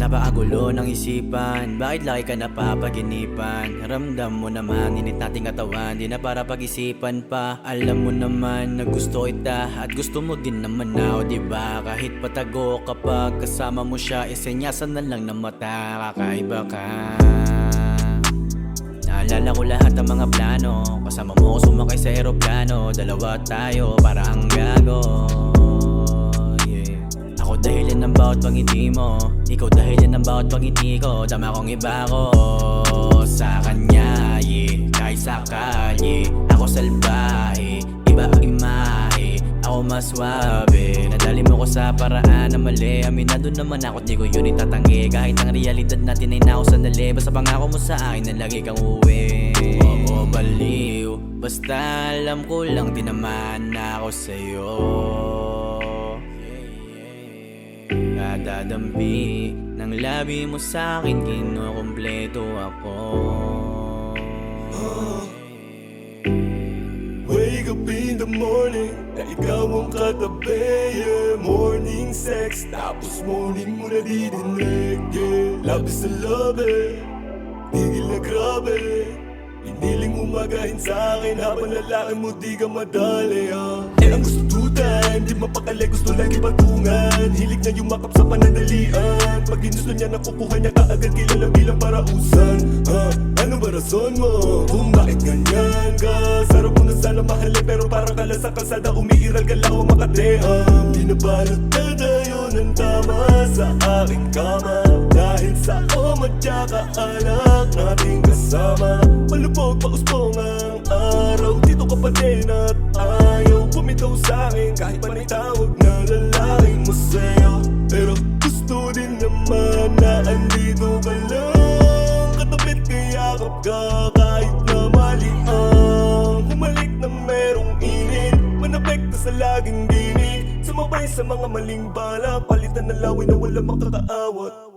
Napakagulo ng isipan, bakit laki ka napapaginipan? Ramdam mo naman, init nating katawan, di na para pag-isipan pa. Alam mo naman na gusto kita at gusto mo din naman ako, diba? Kahit patago kapag kasama mo siya, isenyasan na lang ng mata, kakaiba ka. Naalala ko lahat ng mga plano, kasama mo ko sumakay sa eroplano. Dalawa tayo, para ang gago. Ako dahilan ng bawat pangiti mo, ikaw dahilan ng bawat pangiti ko. Dama kong iba ko sa kanya, kahit sakali ako salbahe, iba ang imahe, ako mas swabe. Nadali mo ko sa paraan na mali, aminado naman ako, di ko yun itatanggi. Kahit ang realidad natin ay nausandali, basta pangako mo sa akin na lagi kang uwi. Oo, baliw, basta alam ko lang din naman na ako sa'yo. Kadadampi ng labi mo sa'kin, kinukumpleto ako. Wake up in the morning, na ikaw ang katabi, yeah. Morning sex, tapos morning mo na didinig, yeah. Labis sa labi, tigil na grabe. Piniling umagahin sa'kin habang lalaki mo di ka madali, Eh ang gusto two-time, di mapakali, gusto lagi patungan. Hilig na yumakap sa panandalian, pag ginusto niya nakukuha niya kaagad, kilala bilang parausan. Ano ba rason mo kung bakit ganyan ka? Sarap mo na sana mahalin, pero parang kala sa kalsada umiiral ka lang o Makati. Binabalot na tayo ng tama sa aking kama, dahil sa omadya ka anak nating kasama. Malubog pausbong ang araw, dito ka pa din at ayaw bumitaw sa'kin, kahit pa naitawag na lalaking masaya. Pero gusto din naman na andito ka lang, katapit kayakap ka kahit na mali ang humalik na merong init, manapekto sa laging dinig, sumabay sa mga maling bala, palitan na laway na wala makakaawat.